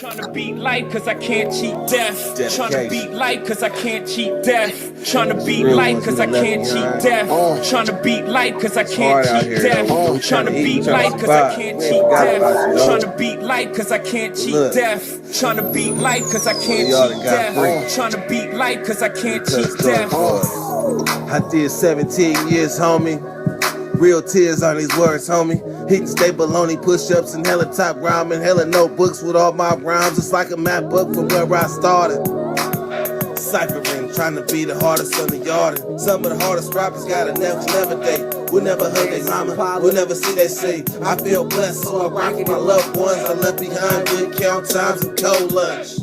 Tryna beat life cause I can't cheat death. Tryna beat life cause I can't cheat death. Tryna beat life cause I can't cheat death. Tryna beat life cause I can't cheat death. Tryna beat life cause I can't cheat death. Tryna beat life cause I can't cheat death. Tryna beat life cause I can't cheat death. Tryna beat life cause I can't cheat death. I did 17 years, homie. Real tears on these words, homie. Hitting stay baloney, push-ups and hella top rhyming, hella notebooks with all my rhymes. It's like a map book from where I started. Ciphering, trying to be the hardest on the yard. Some of the hardest rappers got a never day. We'll never hug their mama, we'll never see they say. I feel blessed, so I rock with my loved ones. I left behind good count times and cold lunch.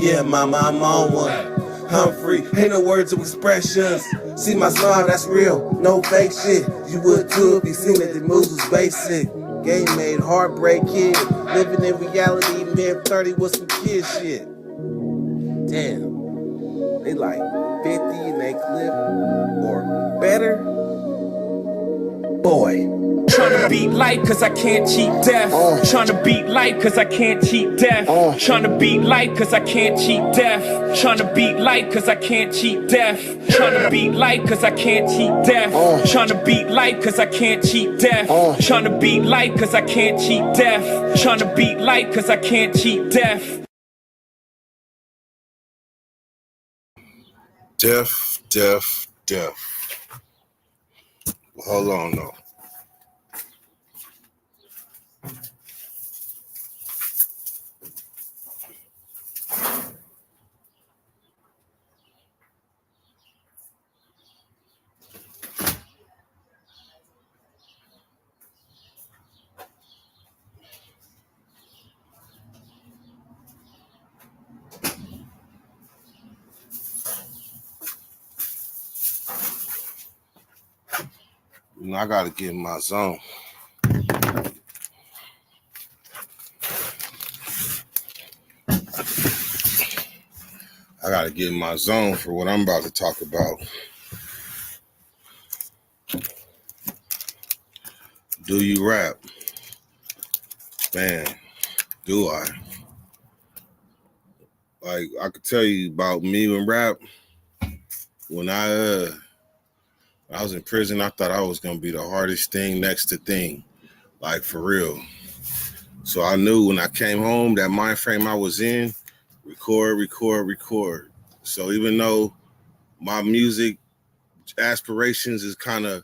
Yeah, mama, I'm on one. I'm free, ain't no words of expressions. See my smile, that's real, no fake shit. You would too if you seen that the moves was basic. Game made, heartbreak kid. Living in reality, man 30 with some kid shit. Damn, they like 50 in they clip or better. Boy. Tryna beat life cause I can't cheat death. Tryna beat life cause I can't cheat death. Tryna beat life cause I can't cheat death. Tryna beat life cause I can't cheat death. Tryna beat life cause I can't cheat death. Tryna beat life cause I can't cheat death. Tryna beat life cause I can't cheat death. Tryna beat life cause I can't cheat death. Deaf. Hold on though. You know, I gotta get in my zone. I gotta get in my zone for what I'm about to talk about. Do you rap? Man, do I? Like, I could tell you about me and rap. When I was in prison, I thought I was gonna be the hardest thing next to thing. Like, for real. So I knew when I came home, that mind frame I was in, record. So even though my music aspirations is kind of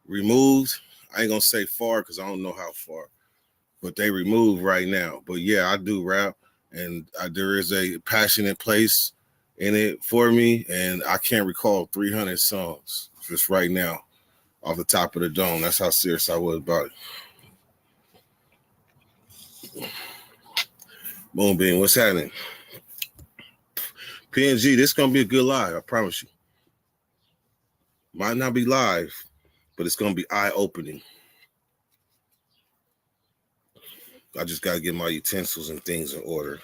removed, I ain't gonna say far because I don't know how far, but they removed right now. But yeah, I do rap, and there is a passionate place in it for me, and I can't recall 300 songs just right now off the top of the dome. That's how serious I was about it. Boom Bean, what's happening? PNG, this is gonna be a good live, I promise you. Might not be live, but it's gonna be eye-opening. I just gotta get my utensils and things in order.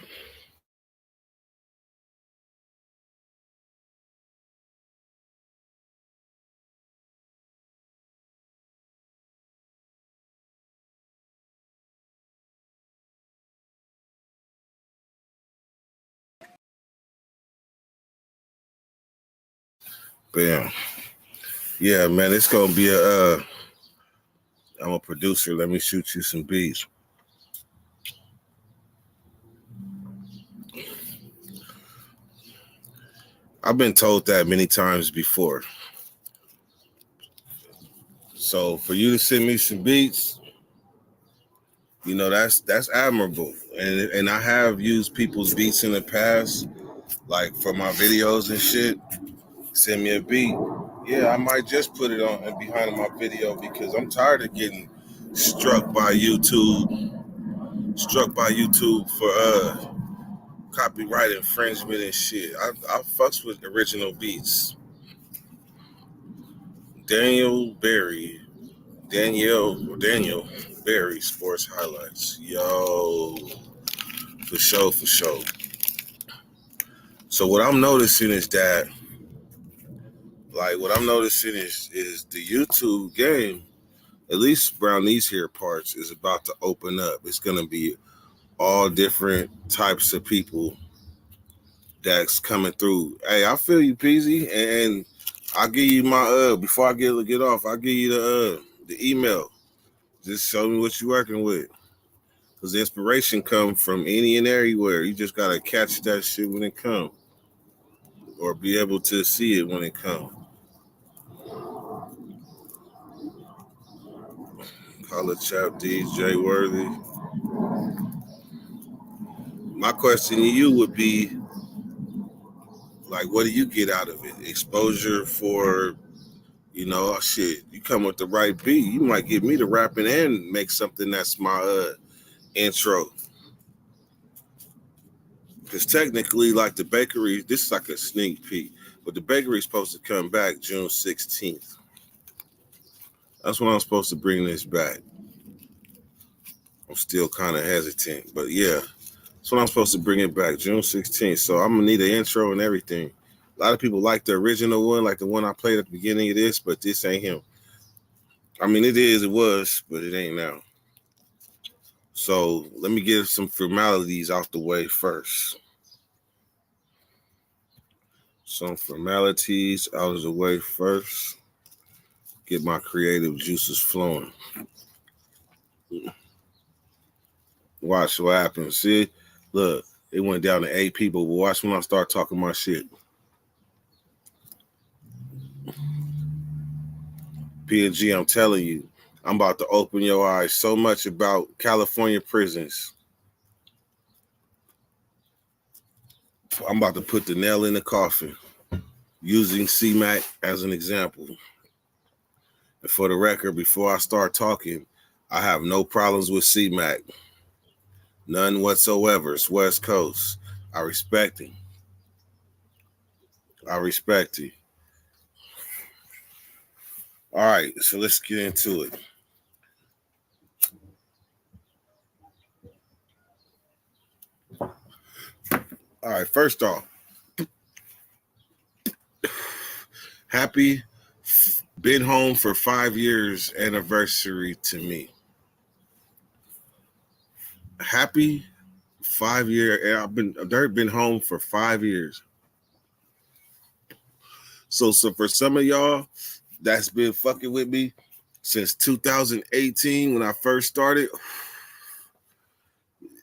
Bam. Yeah, man, it's gonna be I'm a producer. Let me shoot you some beats. I've been told that many times before. So for you to send me some beats, you know, that's admirable. And I have used people's beats in the past, like for my videos and shit. Send me a beat. Yeah, I might just put it on behind my video because I'm tired of getting struck by YouTube for copyright infringement and shit. I fucks with original beats. Daniel Berry, Sports Highlights. Yo, for sure. So what I'm noticing is that, Like what I'm noticing is the YouTube game, at least around these here parts, is about to open up. It's gonna be all different types of people that's coming through. Hey, I feel you, Peasy, and I'll give you my before I get off, I'll give you the email. Just show me what you're working with. Because the inspiration come from any and everywhere. You just gotta catch that shit when it come. Or be able to see it when it come. Call it Chap DJ Worthy. My question to you would be, like, what do you get out of it? Exposure for, shit, you come with the right beat, you might get me to rapping and make something that's my intro. Because technically, like the bakery, this is like a sneak peek, but the bakery is supposed to come back June 16th. That's when I'm supposed to bring this back. I'm still kind of hesitant, but yeah, that's when I'm supposed to bring it back, June 16th. So I'm gonna need an intro and everything. A lot of people like the original one, like the one I played at the beginning of this, but this ain't him. I mean, it was, but it ain't now. So let me get some formalities out the way first. Some formalities out of the way first. Get my creative juices flowing. Watch what happens. See, look, it went down to 8 people, but watch when I start talking my shit. P&G, I'm telling you, I'm about to open your eyes so much about California prisons. I'm about to put the nail in the coffin using Cmacc as an example. And for the record, before I start talking, I have no problems with Cmacc. None whatsoever. It's West Coast. I respect him. I respect him. All right, so let's get into it. All right, first off, happy been home for 5 years anniversary to me. Happy 5 year. I've been home for 5 years. So for some of y'all that's been fucking with me since 2018 when I first started,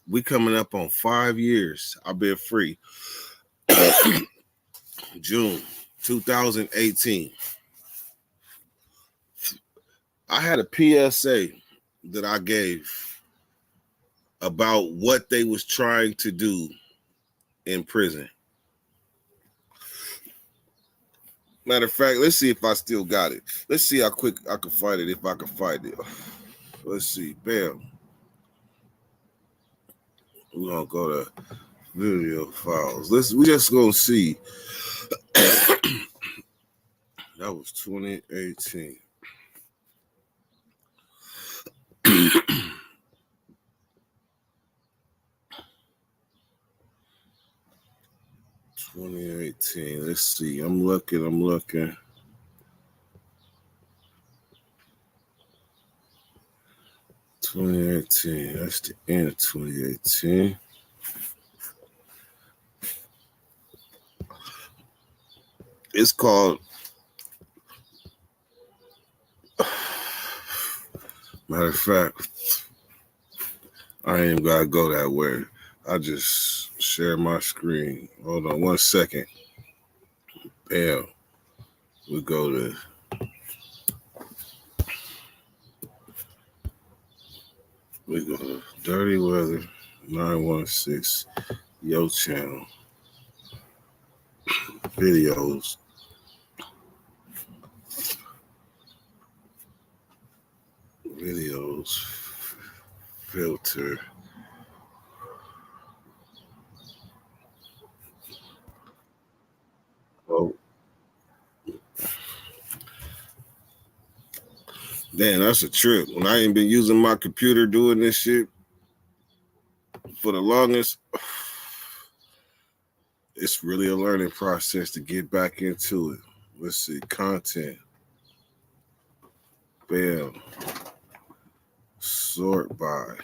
we coming up on 5 years. I've been free. June 2018. I had a PSA that I gave about what they was trying to do in prison. Matter of fact, let's see if I still got it. Let's see how quick I can find it, if I can find it. Let's see. Bam. We're going to go to video files. We just going to see. That was 2018. Let's see. I'm looking. 2018. That's the end of 2018. It's called. Matter of fact, I ain't even gotta go that way. I just share my screen. Hold on 1 second. Bam. We go to Dirty Weather 916 Yo channel. Videos. Filter. Oh. Damn, that's a trip. When I ain't been using my computer doing this shit for the longest, it's really a learning process to get back into it. Let's see, content. Bam. Sort by.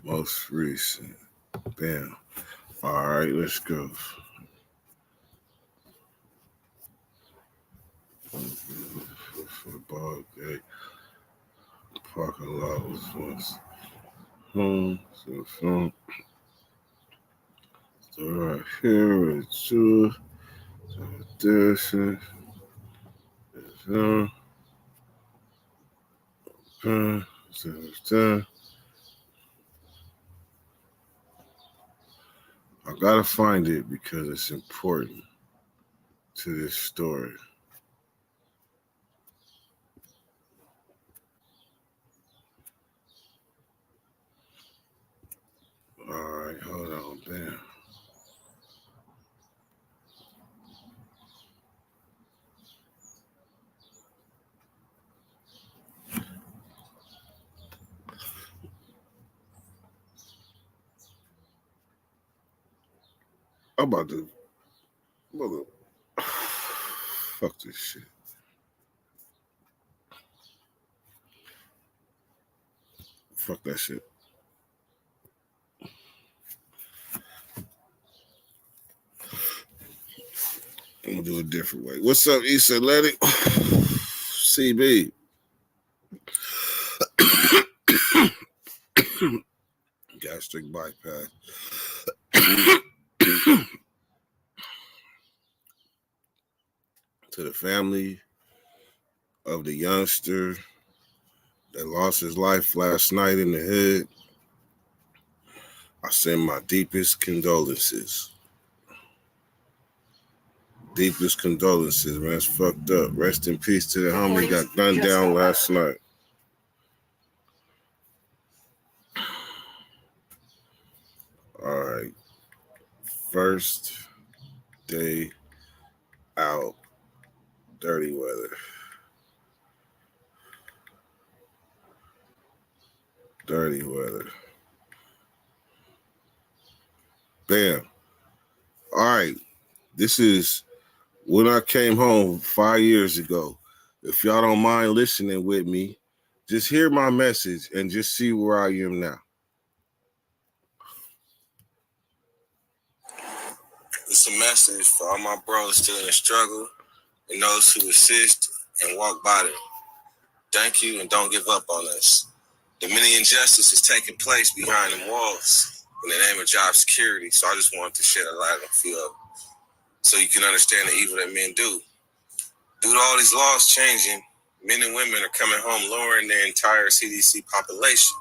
Most recent. Bam. All right, let's go. Football day. Parking lot was once home. So phone. So right here with two. So this is I gotta find it because it's important to this story. All right, hold on, bam. I'm about to fuck this shit. Fuck that shit. I'm gonna do it a different way. What's up, East Atlantic? CB. Gastric bypass. To the family of the youngster that lost his life last night in the hood, I send my deepest condolences. Deepest condolences, man. It's fucked up. Rest in peace to the homie got gunned down last night. All right. First day out. Dirty weather. Dirty weather. Bam. All right. This is when I came home 5 years ago. If y'all don't mind listening with me, just hear my message and just see where I am now. It's a message for all my bros still in the struggle and those who assist and walk by them. Thank you and don't give up on us. The many injustices taking place behind them walls in the name of job security, so I just wanted to shed a light on a few of them so you can understand the evil that men do. Due to all these laws changing, men and women are coming home lowering their entire CDC population,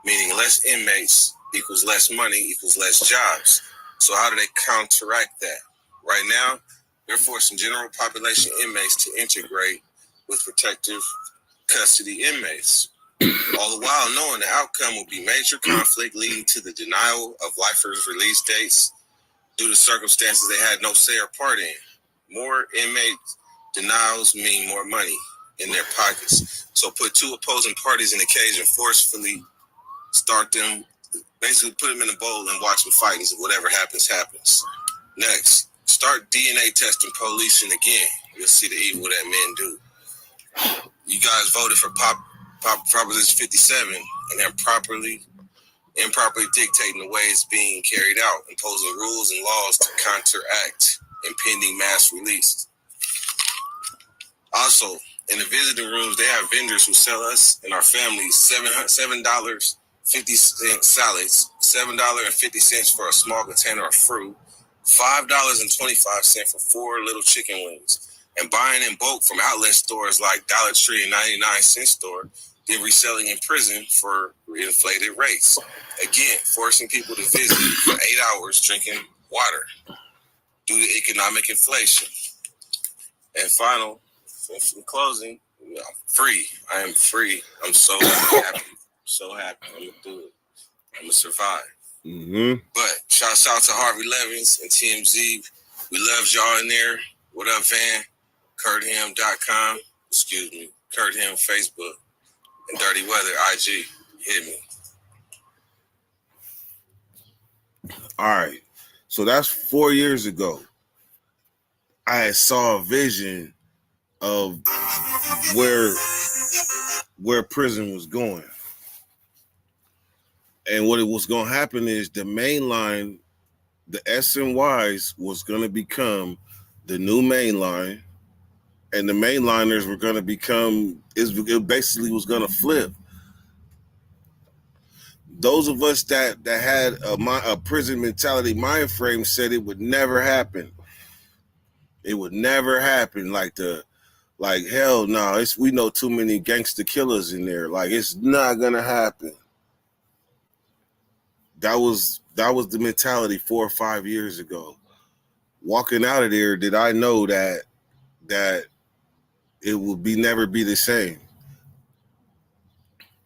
meaning less inmates equals less money equals less jobs. So how do they counteract that? Right now, they're forcing general population inmates to integrate with protective custody inmates, all the while knowing the outcome will be major conflict leading to the denial of lifers' release dates due to circumstances they had no say or part in. More inmate denials mean more money in their pockets. So put two opposing parties in a cage and forcefully start them, basically put them in a bowl and watch them fight, and whatever happens, happens. Next, start DNA testing policing again. You'll see the evil that men do. You guys voted for Proposition 57 and they're improperly dictating the way it's being carried out, imposing rules and laws to counteract impending mass release. Also, in the visiting rooms, they have vendors who sell us and our families $7.50 salads, $7.50 for a small container of fruit, $5.25 for 4 little chicken wings. And buying in bulk from outlet stores like Dollar Tree and 99-cent store, then reselling in prison for inflated rates. Again, forcing people to visit for 8 hours drinking water due to economic inflation. And final, in closing, I'm free. I am free. I'm so happy. So happy. I'm going to do it. I'm going to survive. Mm-hmm. But shouts out to Harvey Levins and TMZ. We love y'all in there. What up, Van? KurtHim.com. Excuse me. KurtHim Facebook. And Dirty Weather IG. Hit me. All right. So that's 4 years ago. I had saw a vision of where prison was going. And what it was going to happen is the main line, the SNYs was going to become the new main line, and the mainliners were going to become, it basically was going to flip. Those of us that had a prison mentality mind frame said it would never happen. It would never happen. Like hell no, we know too many gangster killers in there. Like it's not gonna happen. That was the mentality 4 or 5 years ago. Walking out of there, did I know that it would never be the same?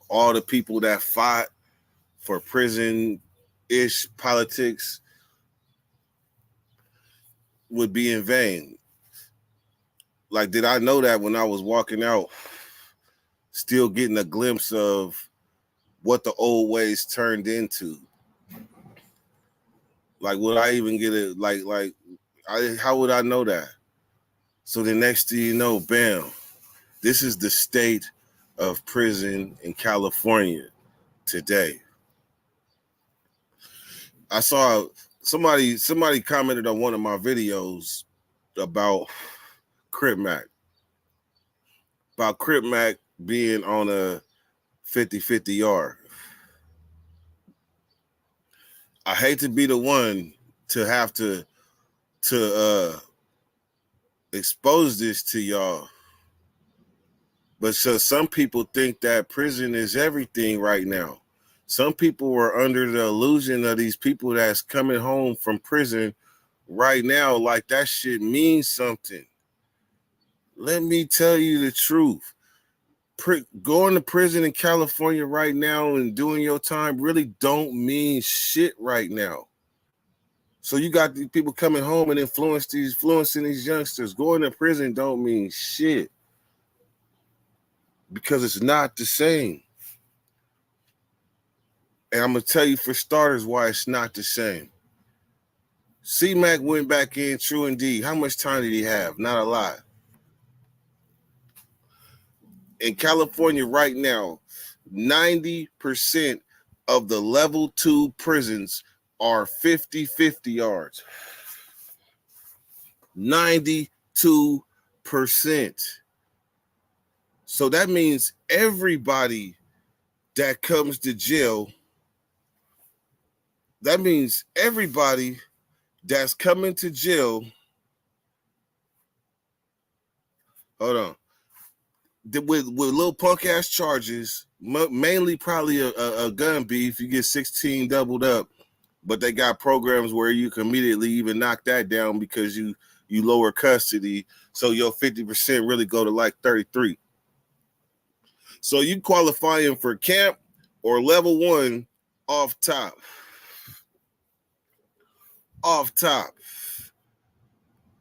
All the people that fought for prison-ish politics would be in vain. Like, did I know that when I was walking out, still getting a glimpse of what the old ways turned into? Like, would I even get it? How would I know that? So the next thing you know, bam, this is the state of prison in California today. I saw somebody commented on one of my videos about Cmacc, being on a 50-50 yard. I hate to be the one to have to expose this to y'all, but so some people think that prison is everything right now. Some people were under the illusion of these people that's coming home from prison right now, like that shit means something. Let me tell you the truth. Going to prison in California right now and doing your time really don't mean shit right now. So you got these people coming home and influencing these youngsters. Going to prison don't mean shit because it's not the same. And I'm going to tell you for starters why it's not the same. Cmacc went back in, true indeed. How much time did he have? Not a lot. In California right now, 90% of the level 2 prisons are 50-50 yards. 92%. So that means everybody that comes to jail, that means everybody that's coming to jail, hold on, with little punk ass charges, mainly probably a gun beef, you get 16 doubled up, but they got programs where you can immediately even knock that down because you lower custody, so your 50% really go to like 33. So you qualifying for camp or level 1 off top. Off top.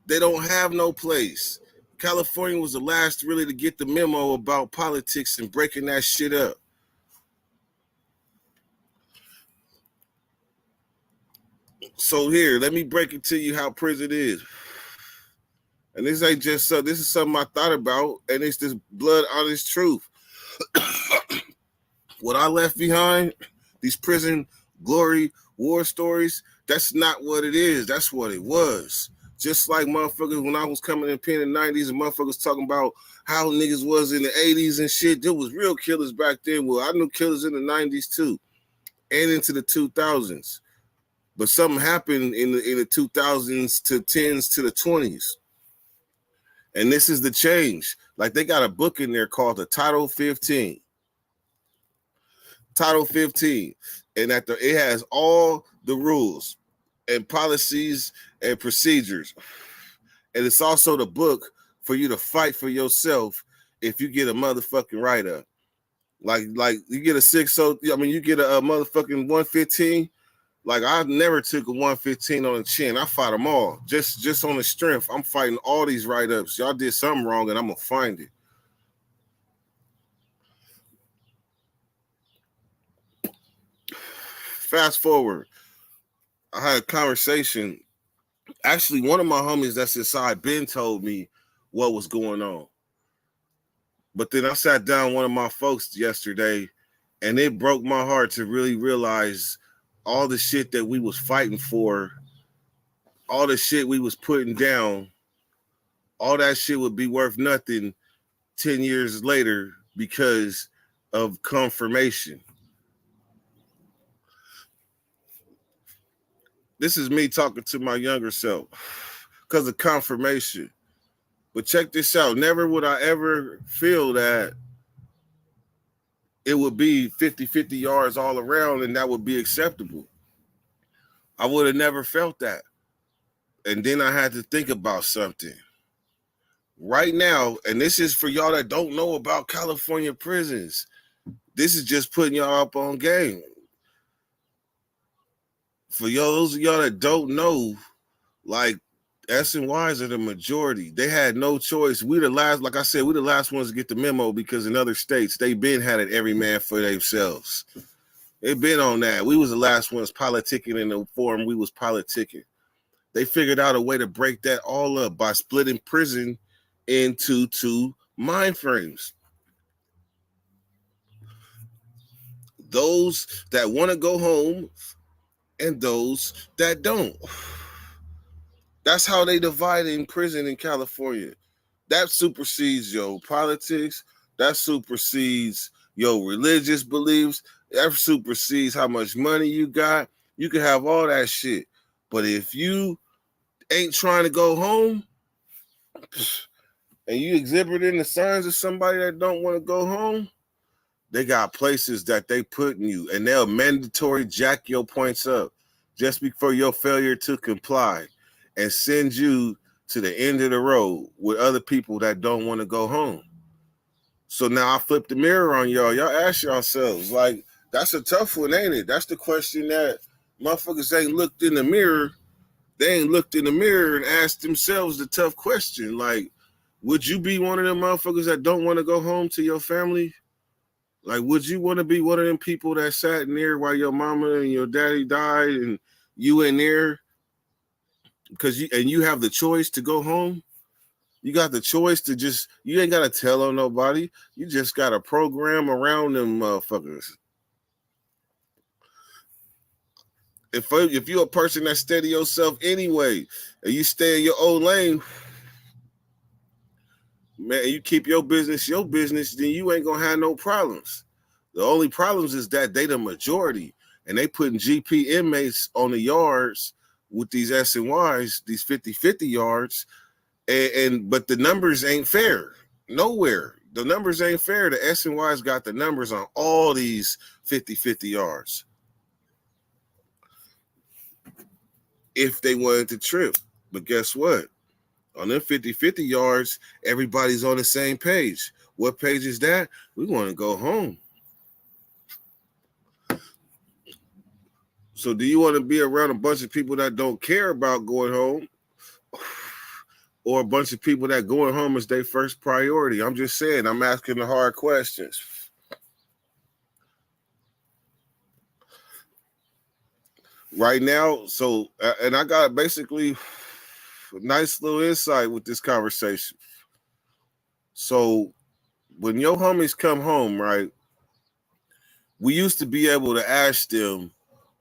They don't have no place. California was the last really to get the memo about politics and breaking that shit up. So here, let me break it to you how prison is. And this ain't just so, this is something I thought about, and it's this blood honest truth. What I left behind, these prison glory war stories, that's not what it is. That's what it was. Just like motherfuckers, when I was coming in pen in the 90s and motherfuckers talking about how niggas was in the 80s and shit, there was real killers back then. Well, I knew killers in the 90s too and into the 2000s. But something happened in the 2000s to 10s to the 20s. And this is the change. Like they got a book in there called the Title 15. Title 15. And it has all the rules and policies and procedures. And it's also the book for you to fight for yourself if you get a motherfucking write-up. Like you get you get a motherfucking 115. Like I never took a 115 on the chin. I fought them all. Just on the strength. I'm fighting all these write-ups. Y'all did something wrong and I'm gonna find it. Fast forward. I had a conversation. Actually, one of my homies that's inside Ben told me what was going on. But then I sat down with one of my folks yesterday, and it broke my heart to really realize all the shit that we was fighting for, all the shit we was putting down, all that shit would be worth nothing 10 years later because of confirmation. This is me talking to my younger self because of confirmation. But check this out. Never would I ever feel that it would be 50-50 yards all around and that would be acceptable. I would have never felt that. And then I had to think about something. Right now, and this is for y'all that don't know about California prisons, this is just putting y'all up on game. For y'all, those of y'all that don't know, like S&Ys are the majority. They had no choice. We the last, like I said, we the last ones to get the memo because in other states, they been had it every man for themselves. They been on that. We was the last ones politicking in the form we was politicking. They figured out a way to break that all up by splitting prison into two mind frames. Those that want to go home and those that don't. That's how they divide in prison in California. That supersedes your politics. That supersedes your religious beliefs. That supersedes how much money you got. You can have all that shit. But if you ain't trying to go home and you exhibiting the signs of somebody that don't want to go home, they got places that they putting you and they'll mandatory jack your points up just before your failure to comply and send you to the end of the road with other people that don't want to go home. So now I flip the mirror on y'all. Y'all ask yourselves, like, that's a tough one, ain't it? That's the question that motherfuckers ain't looked in the mirror. They ain't looked in the mirror and asked themselves the tough question. Like, would you be one of them motherfuckers that don't want to go home to your family? Like, would you want to be one of them people that sat in there while your mama and your daddy died and you in there because you have the choice to go home? You got the choice to just, you ain't got to tell on nobody. You just got a program around them motherfuckers. If you're a person that steady yourself anyway and you stay in your own lane, man, you keep your business, then you ain't gonna have no problems. The only problems is that they the majority and they putting GP inmates on the yards with these S&Ys, these 50-50 yards, but the numbers ain't fair. Nowhere. The numbers ain't fair. The S&Ys got the numbers on all these 50-50 yards. If they wanted to trip. But guess what? On them 50-50 yards, everybody's on the same page. What page is that? We want to go home. So do you want to be around a bunch of people that don't care about going home? Or a bunch of people that going home is their first priority? I'm just saying, I'm asking the hard questions. Right now, so, and I got basically a nice little insight with this conversation. So when your homies come home, right, we used to be able to ask them,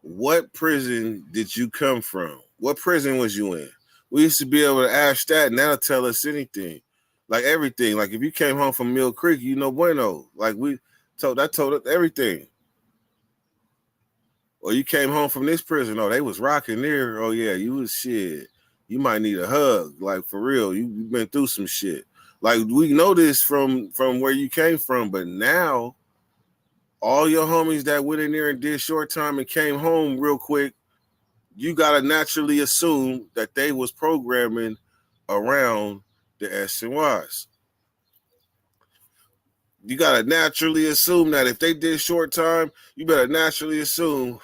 what prison did you come from? What prison was you in? We used to be able to ask that, and that'll tell us anything. Like everything. Like if you came home from Mill Creek, you know bueno. Like told us everything. Or you came home from this prison. Oh, they was rocking there. Oh, yeah, you was shit. You might need a hug. Like, for real. You've been through some shit. Like, we know this from where you came from. But now, all your homies that went in there and did short time and came home real quick, you got to naturally assume that they was programming around the S&Ys. You got to naturally assume that if they did short time, you better naturally assume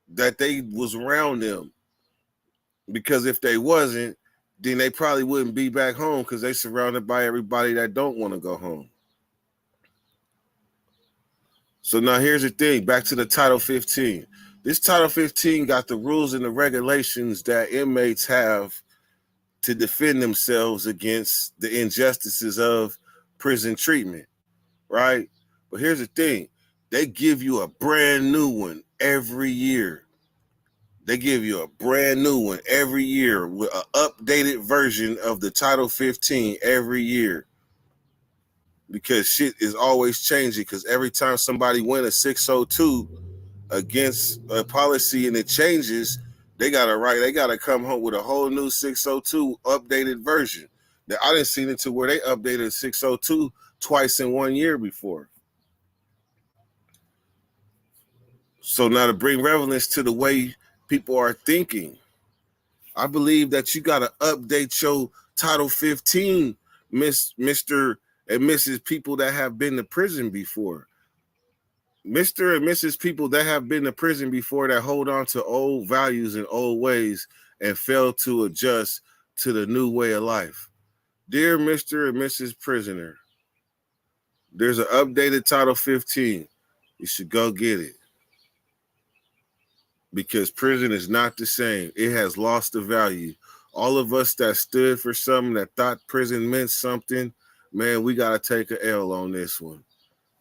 that they was around them, because if they wasn't, then they probably wouldn't be back home because they surrounded by everybody that don't want to go home. So now here's the thing, back to the Title 15. This Title 15 got the rules and the regulations that inmates have to defend themselves against the injustices of prison treatment, right? But here's the thing. They give you a brand new one every year. They give you a brand new one every year with an updated version of the Title 15 every year. Because shit is always changing. Because every time somebody win a 602 against a policy and it changes, they gotta come home with a whole new 602 updated version. That I didn't see it to where they updated 602 twice in 1 year before. So now to bring relevance to the way people are thinking, I believe that you gotta update your Title 15, Mr. and Mrs. people that have been to prison before. Mr. and Mrs. people that have been to prison before that hold on to old values and old ways and fail to adjust to the new way of life. Dear Mr. and Mrs. Prisoner, there's an updated Title 15. You should go get it. Because prison is not the same. It has lost the value. All of us that stood for something, that thought prison meant something, man, we got to take an L on this one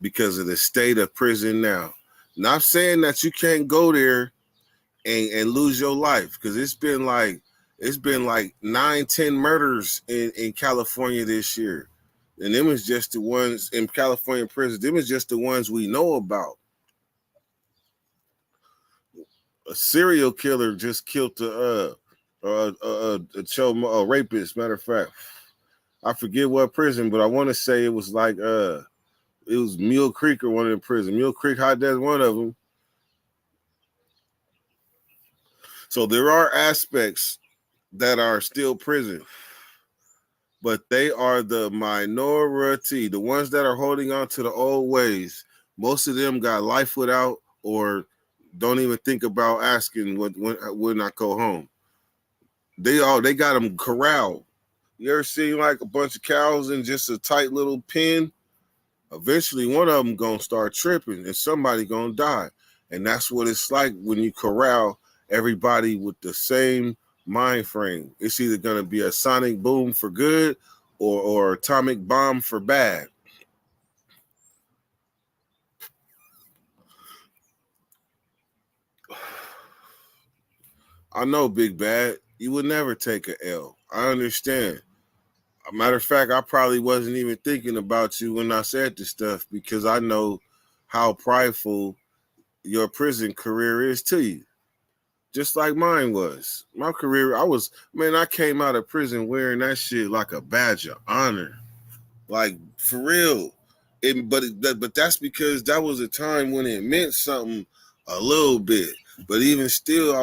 because of the state of prison now. Not saying that you can't go there and lose your life, because it's been like 9-10 murders in California this year. And them is just the ones in California prison. Them is just the ones we know about. A serial killer just killed a rapist. Matter of fact, I forget what prison, but I want to say it was like it was Mule Creek or one of them prisons. Mule Creek Hot Death, one of them. So there are aspects that are still prison, but they are the minority, the ones that are holding on to the old ways. Most of them got life without or don't even think about asking when I go home. They got them corralled. You ever seen like a bunch of cows in just a tight little pen? Eventually one of them gonna start tripping and somebody gonna die. And that's what it's like when you corral everybody with the same mind frame. It's either gonna be a sonic boom for good or atomic bomb for bad. I know, Big Bad, you would never take an L. I understand. A matter of fact, I probably wasn't even thinking about you when I said this stuff because I know how prideful your prison career is to you. Just like mine was. My career, I came out of prison wearing that shit like a badge of honor. Like, for real. But that's because that was a time when it meant something a little bit. But even still,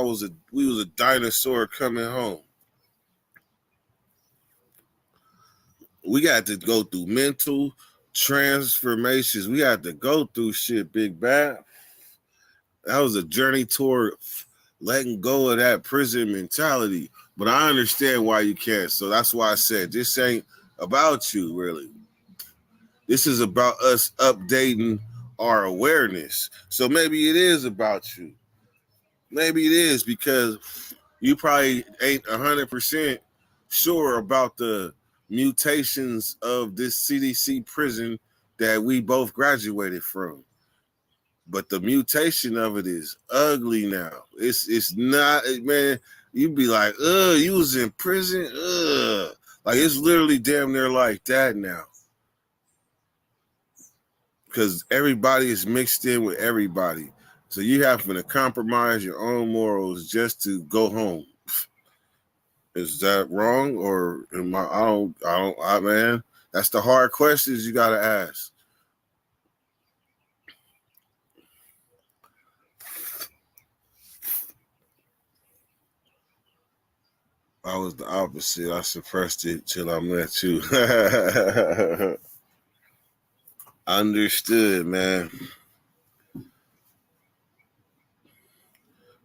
we was a dinosaur coming home. We got to go through mental transformations. We had to go through shit, Big Bad. That was a journey toward letting go of that prison mentality. But I understand why you can't. So that's why I said this ain't about you, really. This is about us updating our awareness. So maybe it is about you. Maybe it is because you probably ain't 100% sure about the mutations of this CDC prison that we both graduated from. But the mutation of it is ugly now. It's not, man, you'd be like, you was in prison? Like, it's literally damn near like that now. Because everybody is mixed in with everybody. So you having to compromise your own morals just to go home. Is that wrong? Or am man, that's the hard questions you got to ask. I was the opposite. I suppressed it till I met you. Understood, man.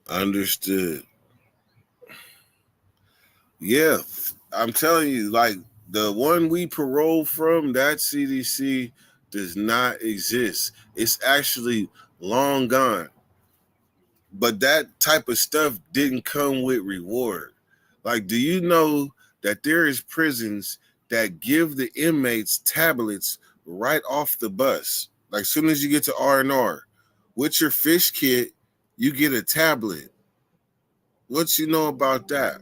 Understood. Yeah, I'm telling you, like the one we paroled from, that CDC does not exist. It's actually long gone. But that type of stuff didn't come with reward. Like, do you know that there is prisons that give the inmates tablets right off the bus? Like, soon as you get to R&R, with your fish kit, you get a tablet. What you know about that?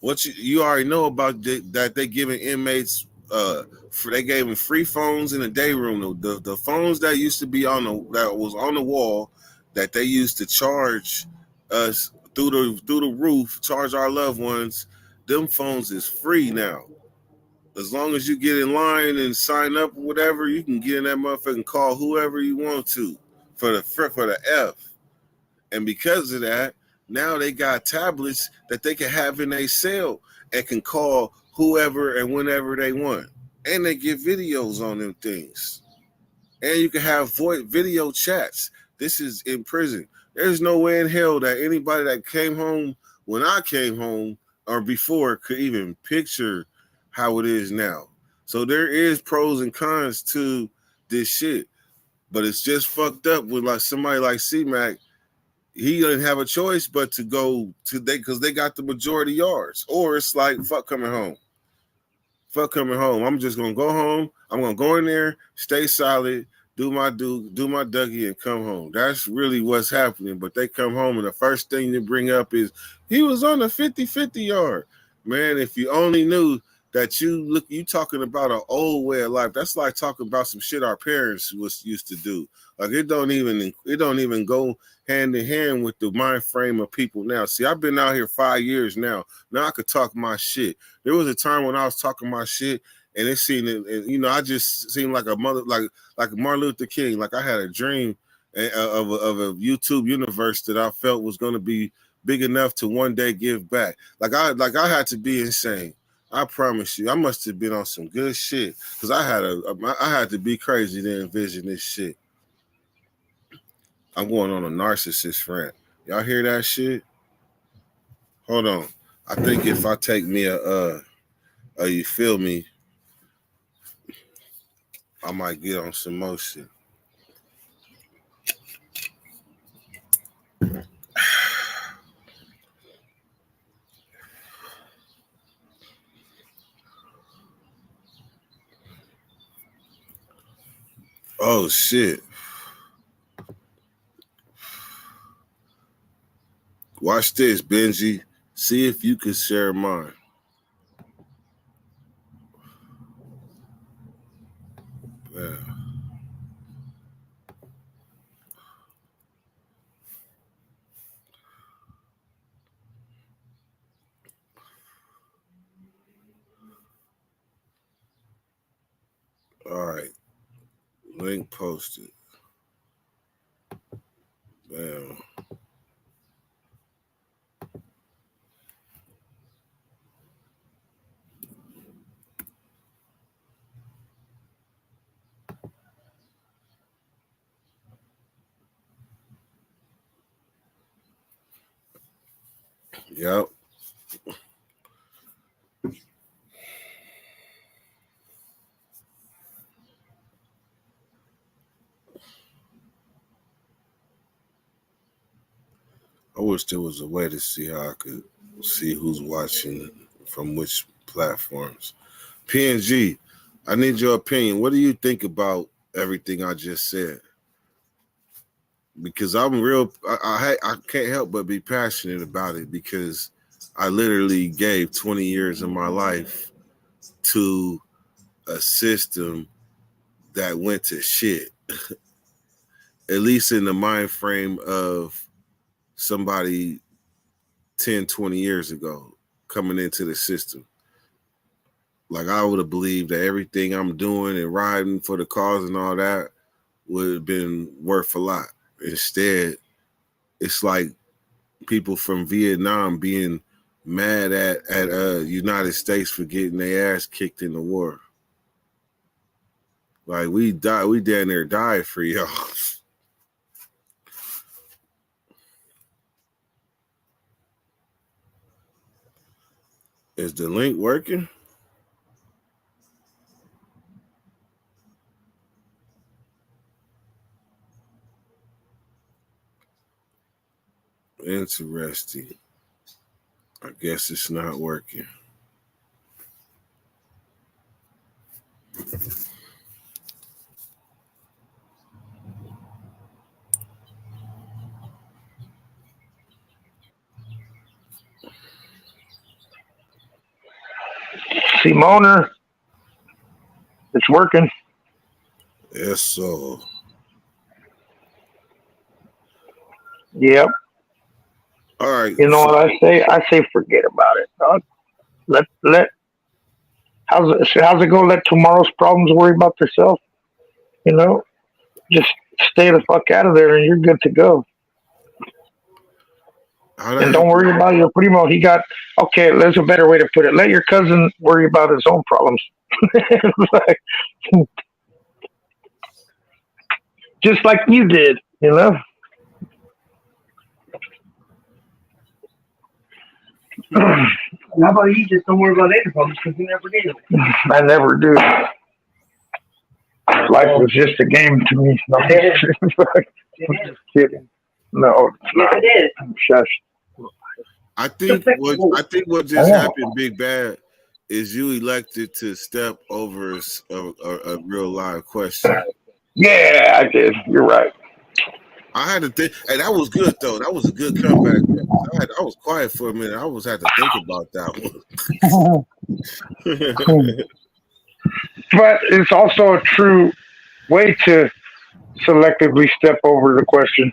What you already know about that they giving inmates they gave them free phones in the day room. The phones that used to be that was on the wall that they used to charge us through the roof, charge our loved ones. Them phones is free now. As long as you get in line and sign up or whatever, you can get in that motherfucker and call whoever you want to for the F. And because of that, now they got tablets that they can have in their cell and can call whoever and whenever they want. And they get videos on them things. And you can have video chats. This is in prison. There's no way in hell that anybody that came home when I came home or before could even picture how it is now. So there is pros and cons to this shit. But it's just fucked up with like somebody like Cmacc. He didn't have a choice but to go to because they got the majority yards. Or it's like, fuck coming home. Fuck coming home. I'm just gonna go home. I'm gonna go in there, stay solid, do my Dougie, and come home. That's really what's happening. But they come home and the first thing they bring up is he was on the 50-50 yard. Man, if you only knew that you talking about an old way of life. That's like talking about some shit our parents was used to do. Like it don't even go hand in hand with the mind frame of people now. See, I've been out here 5 years now. Now I could talk my shit. There was a time when I was talking my shit, and it seemed, and I just seemed like a mother, like Martin Luther King. Like I had a dream of a YouTube universe that I felt was going to be big enough to one day give back. Like I had to be insane. I promise you, I must have been on some good shit because I had to be crazy to envision this shit. I'm going on a narcissist rant. Y'all hear that shit? Hold on. I think if I take me you feel me, I might get on some more shit. Oh shit. Watch this, Benji. See if you can share mine. Yeah. All right. Link posted. Bam. Yep. I wish there was a way to see how I could see who's watching from which platforms. PNG, I need your opinion. What do you think about everything I just said? Because I'm real, I can't help but be passionate about it because I literally gave 20 years of my life to a system that went to shit, at least in the mind frame of somebody 10, 20 years ago coming into the system. Like I would have believed that everything I'm doing and riding for the cause and all that would have been worth a lot. Instead, it's like people from Vietnam being mad at United States for getting their ass kicked in the war. Like we down there died for y'all. Is the link working? Interesting. I guess it's not working. Simona, it's working. Yes, so. Yep. All right. You know what I say? I say forget about it, dog. Let how's it go? Let tomorrow's problems worry about themselves. You know, just stay the fuck out of there, and you're good to go. And don't worry about your primo. He got okay. There's a better way to put it. Let your cousin worry about his own problems. Like, just like you did, you know. How about you just don't worry about any problems because you never did. I never do. Life was just a game to me. No, I'm just kidding. No, Yes, it is. shush. I think what just happened, Big Bad, is you elected to step over a real live question. Yeah, I did. You're right. I had to think. Hey, that was good though. That was a good comeback. I was quiet for a minute. I was had to think about that one. But it's also a true way to selectively step over the question.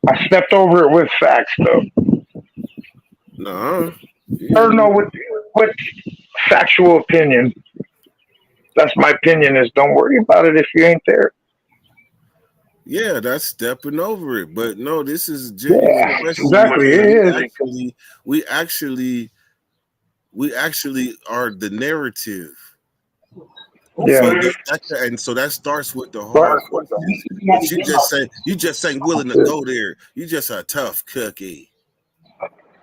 I stepped over it with facts, though. No. Or no, with factual opinion. That's my opinion. Is don't worry about it if you ain't there. Yeah, that's stepping over it. But no, this is genuine. Yeah, exactly. It is. We actually are the narrative. Yeah. So that starts with the hard questions. But you just ain't willing to go there. You just a tough cookie.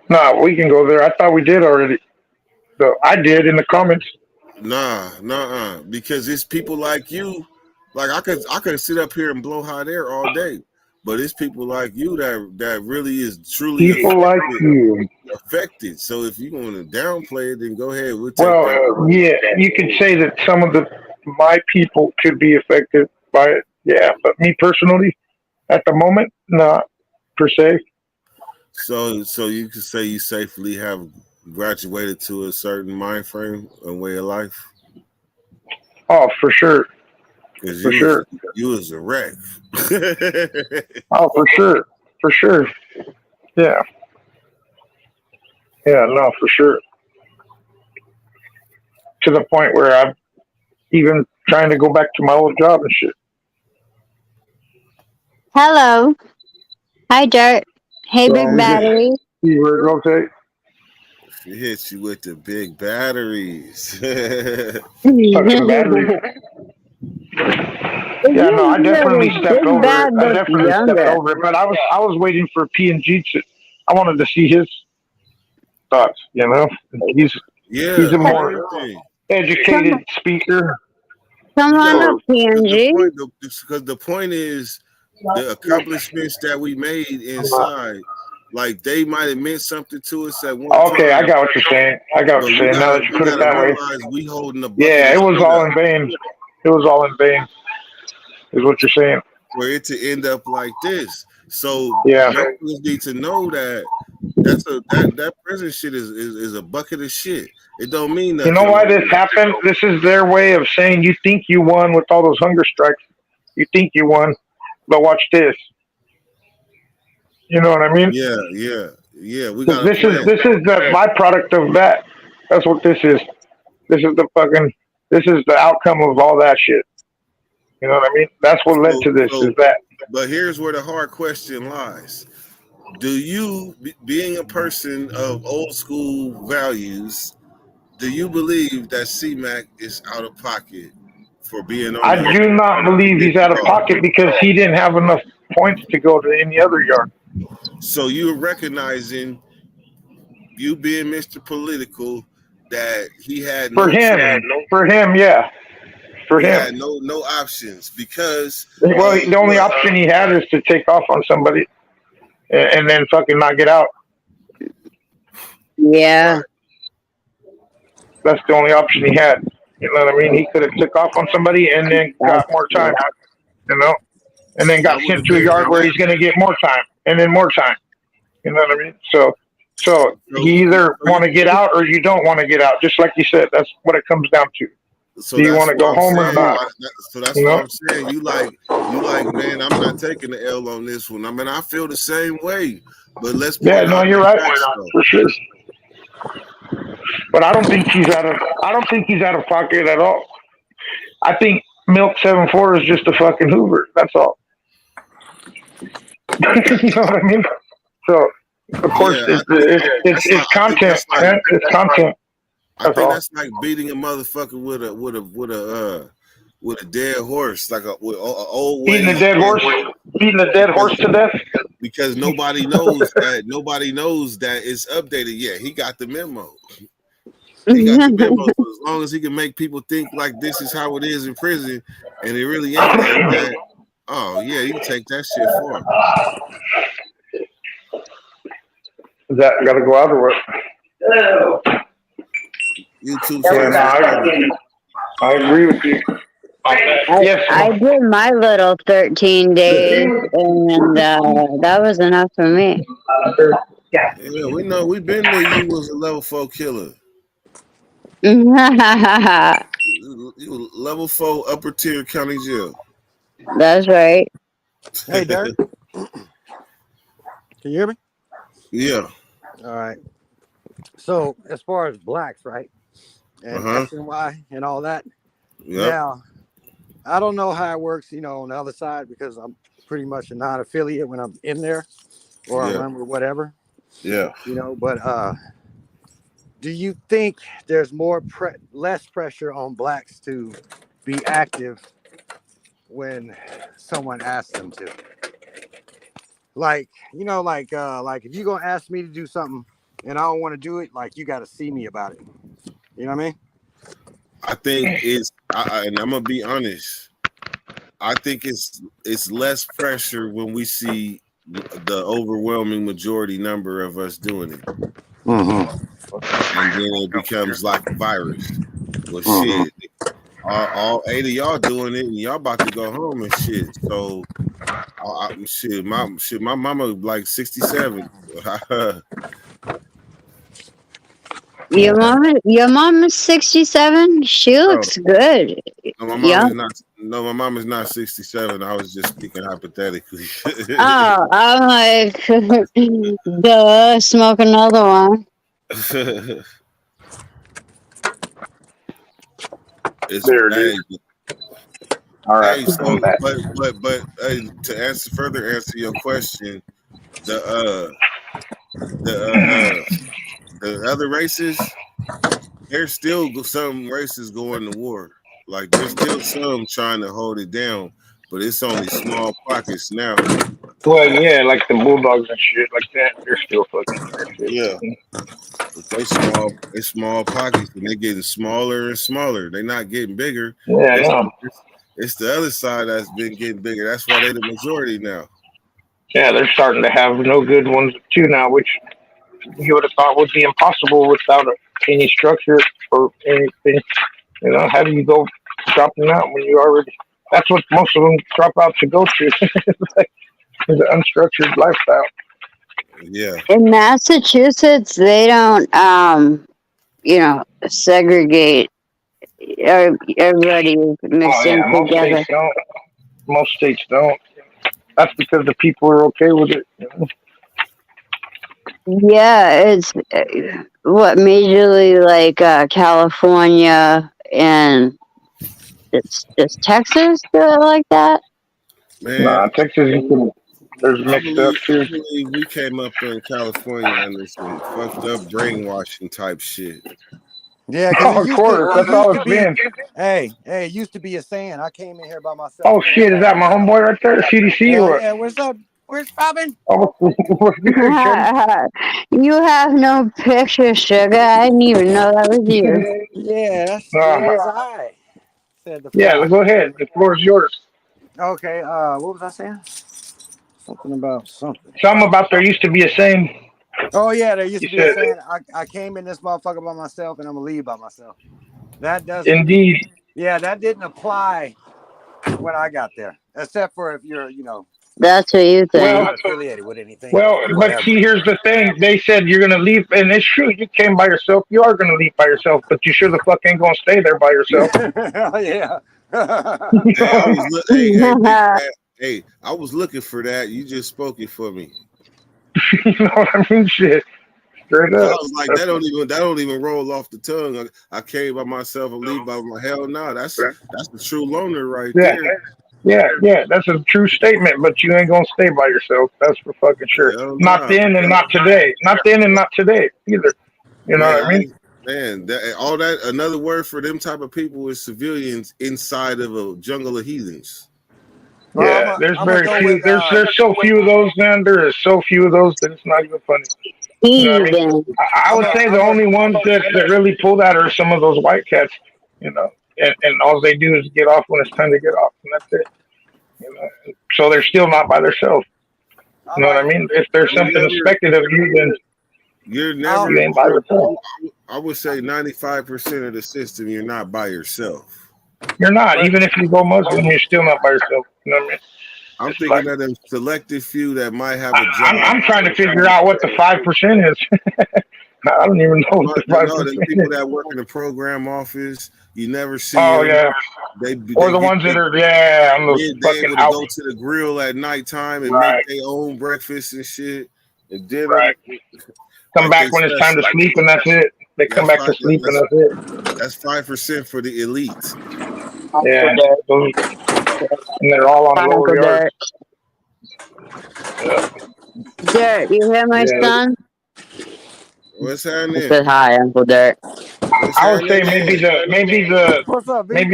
Nah, we can go there. I thought we did already. So I did in the comments. Nah, because it's people like you. Like I could sit up here and blow hot air all day, but it's people like you that really is truly people like you affected. So if you want to downplay it, then go ahead. Yeah, you could say that some of my people could be affected by it. Yeah, but me personally, at the moment, not per se. So you could say you safely have graduated to a certain mind frame and way of life. Oh, for sure. Because you was a wreck. Oh, for sure. Yeah. Yeah, no, for sure. To the point where I'm even trying to go back to my old job and shit. Hello. Hi, Dirt. Hey, Big Battery. You were rotate. She hits you with the big batteries. Fucking batteries. Yeah, no, I definitely stepped over it. But I was waiting for P&G to. I wanted to see his thoughts. You know, he's a more educated speaker. Come on up, P&G. Because the point is the accomplishments that we made inside. Like they might have meant something to us at one time. Okay, I got what you're saying. Now that you put it that way. We holding the yeah, it was all in vain. It was all in vain. Is what you're saying. For it to end up like this. So yeah, you need to know that prison shit is a bucket of shit. It don't mean nothing. You know why this happened? This is their way of saying you think you won with all those hunger strikes. You think you won, but watch this. You know what I mean? Yeah. We got this is the byproduct of that. That's what this is. This is the outcome of all that shit. You know what I mean? That's what led to this. Is that? But here's where the hard question lies. Do you, being a person of old school values, do you believe that Cmacc is out of pocket for being on? I do not believe he's out of pocket because he didn't have enough points to go to any other yard. So you're recognizing, you being Mr. Political, that he had for him, yeah. For him, had no options because the only option he had is to take off on somebody. and then fucking not get out. Yeah. That's the only option he had. You know what I mean? He could have took off on somebody and then got more time. You know, and then got sent to a yard where he's going to get more time and then more time. You know what I mean? So you either want to get out or you don't want to get out. Just like you said, that's what it comes down to. So do you want to go home or not? So that's what I'm saying. You like, man, I'm not taking the L on this one. I mean, I feel the same way. But let's point out you're right. For sure. But I don't think he's out of pocket at all. I think Milk 7-4 is just a fucking Hoover. That's all. You know what I mean? So of course it's content, man. It's content. I think that's like beating a motherfucker with a dead horse, like with an old way. Beating a dead horse to death. Because nobody knows that. Nobody knows that it's updated yet. He got the memo. He got the memo. So as long as he can make people think like this is how it is in prison, and it really ain't like that. Oh yeah, you can take that shit for him. Is that gotta go out or what? You too. I agree with you. I did my little 13 days, and that was enough for me. Yeah, we know. We've been there. You was a level 4 killer. You level 4 upper tier county jail. That's right. Hey, Dirk. Can you hear me? Yeah. All right. So as far as blacks, right? And X and Y and all that. Yeah. Now, I don't know how it works, on the other side, because I'm pretty much a non-affiliate when I'm in there or I run or whatever. Yeah. But do you think there's less pressure on blacks to be active when someone asks them to? Like, if you're gonna ask me to do something and I don't want to do it, like, you got to see me about it. You know what I mean? I think and I'm gonna be honest. I think it's less pressure when we see the overwhelming majority number of us doing it, and then it becomes like a virus. Well, shit, all 8 of y'all doing it, and y'all about to go home and shit. So, my mama like 67. Your mom is 67. She looks good. No, my mom is not 67. I was just speaking hypothetically. Oh, I'm like, duh, smoke another one. All right. Hey, so, but to answer your question, the other races, there's still some races going to war. Like, there's still some trying to hold it down, but it's only small pockets now. Well, yeah, like the Bulldogs and shit like that. They're still fucking. Yeah. But they small pockets, and they're getting smaller and smaller. They're not getting bigger. Yeah, it's the other side that's been getting bigger. That's why they're the majority now. Yeah, they're starting to have no good ones too now, which you would have thought would be impossible without any structure or anything. How do you go dropping out when you already? That's what most of them drop out to go to. It's an unstructured lifestyle. Yeah. In Massachusetts, they don't, segregate. Everybody is mixed in together. Most states don't. That's because the people are okay with it. Yeah, it's majorly like California and it's Texas like that. Man, nah, Texas, there's mixed up too. We came up in California under some fucked up brainwashing type shit. Yeah, of course, that's all it's been. Hey, it used to be a saying. I came in here by myself. Oh shit, is that my homeboy right there, CDC? Yeah, what's up? Where's Robin? Oh, you have no picture, sugar. I didn't even know that was you. Yeah, that's I said the go ahead. The floor is yours. Okay, what was I saying? Something about something. Something about there used to be a saying. Oh yeah, there used to be a saying. I came in this motherfucker by myself, and I'm gonna leave by myself. That doesn't. Indeed. Yeah, that didn't apply when I got there, except for if you're, That's what you think. not affiliated with anything. Well, but see, here's the thing. They said you're gonna leave, and it's true. You came by yourself. You are gonna leave by yourself, but you sure the fuck ain't gonna stay there by yourself. Yeah. Hey, I was looking for that. You just spoke it for me. You know what I mean? Shit. Straight up. I was like, that don't even roll off the tongue. I came by myself and leave by my hell no. That's the true loner right there. Yeah. That's a true statement, but you ain't gonna stay by yourself. That's for fucking sure. Not then and not today. Not then and not today either. You know what I mean? Man, another word for them type of people is civilians inside of a jungle of heathens. Yeah, there's very few. There's so few of those, man. There is so few of those that it's not even funny. You know what I mean? I would say the only ones that really pull that are some of those white cats, and all they do is get off when it's time to get off, and that's it. So they're still not by themselves. You know what I mean? If there's something expected of you, then you're never. You ain't by yourself. I would say 95% of the system, you're not by yourself. You're not. Even if you go Muslim, you're still not by yourself. You know what I mean? I'm thinking that them selective few that might have a job. I'm trying to figure out what the 5% is. I don't even know what the 5% is. People that work in the program office, you never see. Oh yeah. They the ones that are on those fucking able to go to the grill at nighttime and make their own breakfast and shit. And dinner. Come back when it's time to sleep, and that's it. They come back to sleep, and that's it. That's 5% for the elite. Yeah, and they're all on lower yards. Dirt, you hear my son? What's happening? I said hi, Uncle Dirt. I would say maybe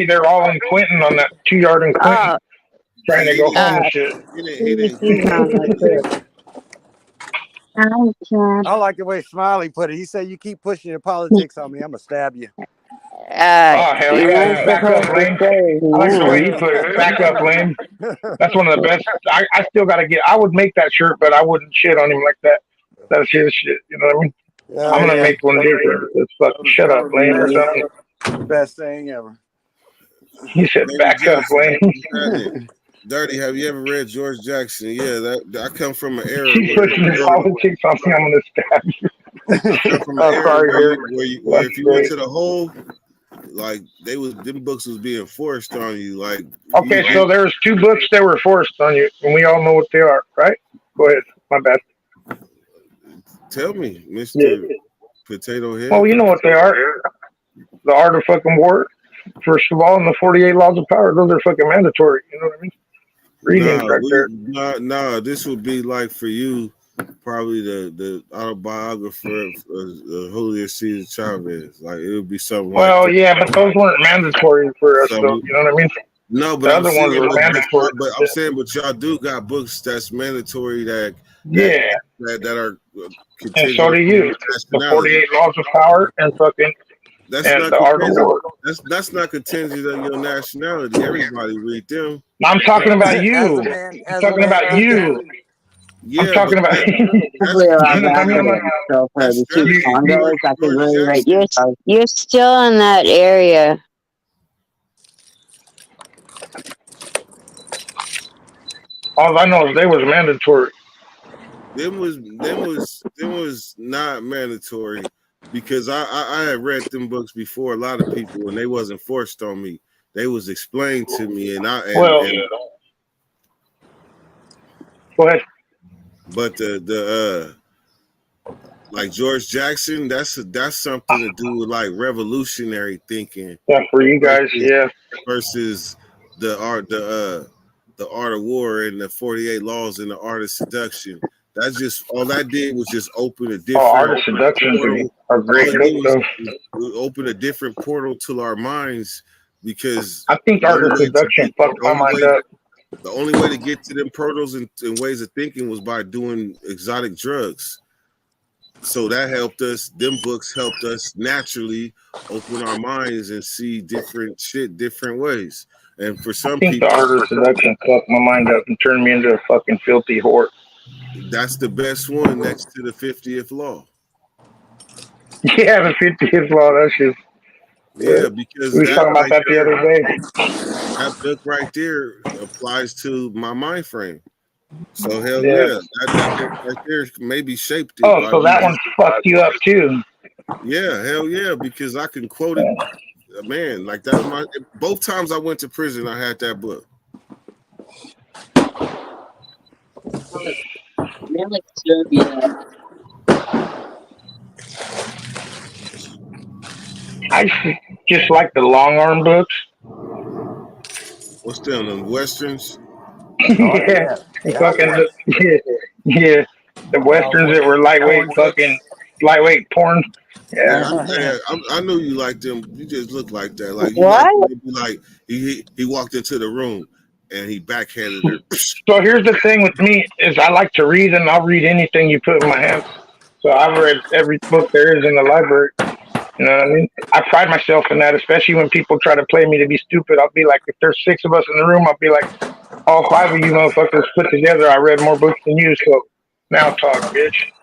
they're all in Clinton on that 2-yard in Clinton, trying to go home and shit. I like the way Smiley put it. He said, "You keep pushing your politics on me, I'm gonna stab you." Oh hell yeah! Back up, lame. I like the way he put it. Back up, lame. That's one of the best. I still gotta get. I would make that shirt, but I wouldn't shit on him like that. That's his shit. You know what I mean? I'm gonna make one different. It's fucking shut up, lame, or something. Best thing ever. He said, "Back up, lame." Dirty, have you ever read George Jackson? Yeah, I come from an era Keep pushing your politics on me, I'm gonna stab you. I come from an era where if you went to the hole, like them books was being forced on you. Like okay, so there's 2 books that were forced on you, and we all know what they are, right? Go ahead, my bad. Tell me, Mr. Potato Head. Well, you know what they are. The Art of Fucking War, first of all, and the 48 Laws of Power. Those are fucking mandatory. You know what I mean? Nah, this would be like for you, probably the autobiographer of Julio Cesar Chavez. Like it would be something. Well, yeah, but those weren't mandatory for us, though. You know what I mean? No, but the other ones were mandatory. But I'm saying, but y'all do got books that's mandatory that are. And so do you. The 48 Laws of Power and fucking. That's not that's not contingent on your nationality. Everybody read them. I'm talking about you. I'm talking about you. Yeah, I'm talking about you're still in that area. All I know is they was mandatory. Them was not mandatory. Because I had read them books before a lot of people, and they wasn't forced on me. They was explained to me, go ahead. But the like George Jackson, that's something to do with like revolutionary thinking. Yeah, for you guys, versus the art of war and the 48 laws and the art of seduction. That's just all that did was just open a different. Art of Seduction are great books. Open a different portal to our minds because I think Art of Seduction fucked my mind up. The only way to get to them portals and ways of thinking was by doing exotic drugs. So that helped us. Them books helped us naturally open our minds and see different shit different ways. And for some people, the art of seduction fucked my mind up and turned me into a fucking filthy whore. That's the best one next to the 50th Law. Yeah, the 50th Law. That shit. Yeah, because we were talking about that the other day. That book right there applies to my mind frame. So hell yeah, that book right there maybe shaped it. Oh, so that one fucked you up too. Yeah, hell yeah, because I can quote it. Man, like that was my. Both times I went to prison, I had that book. I just like the long arm books. What's them? The westerns? Yeah. The westerns that were lightweight porn. Yeah. I knew you liked them. You just look like that. Like you what? like he walked into the room and he backhanded her. So here's the thing with me is I like to read and I'll read anything you put in my hands. So I've read every book there is in the library. You know what I mean? I pride myself in that, especially when people try to play me to be stupid. I'll be like, if there's 6 of us in the room, I'll be like, all 5 of you motherfuckers put together, I read more books than you, so now talk, bitch.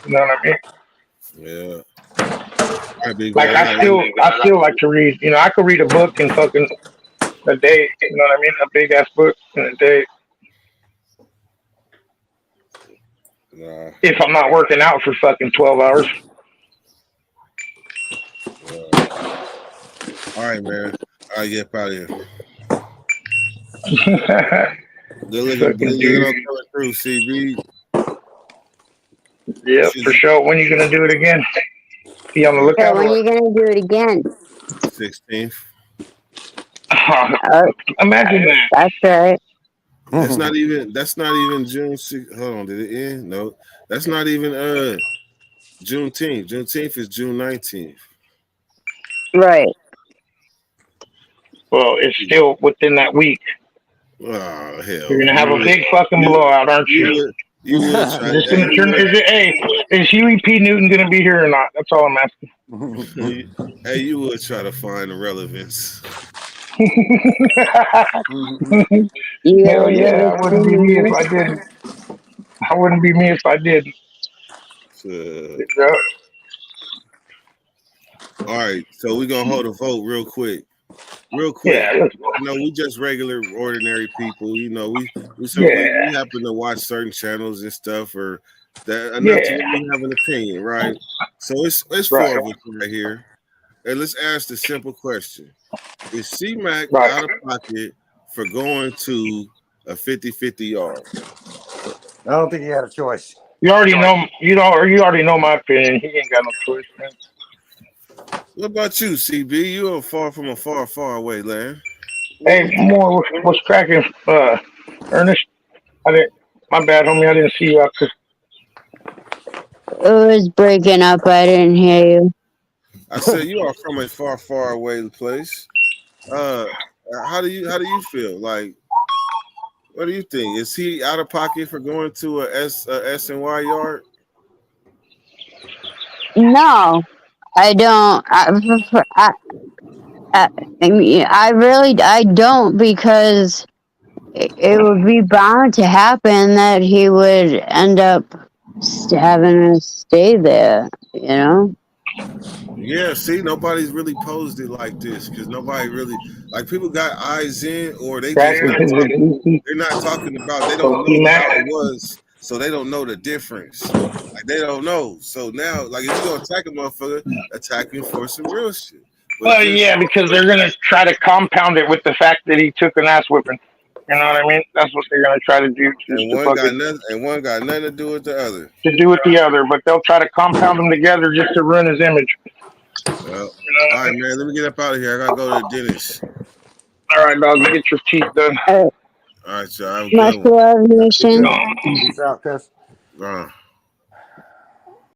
You know what I mean? Yeah. Like I still like to read. You know, I could read a book in fucking a day. You know what I mean? A big ass book in a day. Nah. If I'm not working out for fucking 12 hours. All right, man. I get up out of here. Good looking coming through, CB. Yeah, for sure. When are you gonna do it again? Be on the lookout. When are you gonna do it again? 16th. Imagine that. That's right. That's not even June 6th. Hold on, did it end? No. That's not even Juneteenth. Juneteenth is June 19th. Right. Well, it's still within that week. Oh hell! You're gonna have a big fucking blowout, aren't you? You would try. Is Huey P. Newton gonna be here or not? That's all I'm asking. Hey, you would try to find the relevance. Hell yeah, I wouldn't be me if I didn't. I wouldn't be me if I didn't. All right, so we're gonna hold a vote real quick. Yeah, you know, we just regular, ordinary people. You know, we happen to watch certain channels and stuff, or that enough to really have an opinion, right? So it's 4 of us right here, and let's ask the simple question: is Cmacc out of pocket for going to a 50-50 yard? I don't think he had a choice. You already know. You already know my opinion. He ain't got no choice, man. What about you, CB? You are far from a far, far away land. Hey, more what's cracking, Ernest? My bad, homie. I didn't see you out there. It was breaking up. I didn't hear you. I said you are from a far, far away place. How do you feel? Like, what do you think? Is he out of pocket for going to a S&Y yard? No, I don't. I don't, because it would be bound to happen that he would end up having to stay there, you know? Yeah, see, nobody's really posed it like this because nobody really, like, people got eyes in, or they just they're not talking about, they don't know how it was, so they don't know the difference. Like, they don't know. So now, like, if you're gonna attack a motherfucker, attack him for some real shit. Well, yeah, because they're gonna try to compound it with the fact that he took an ass whipping. You know what I mean? That's what they're gonna try to do. And one got nothing to do with the other. But they'll try to compound them together just to ruin his image. Well, all right, man. Let me get up out of here. I gotta go to the dentist. All right, dog. Get your teeth done. All right, y'all. Much love, nation. Peace out, cuz.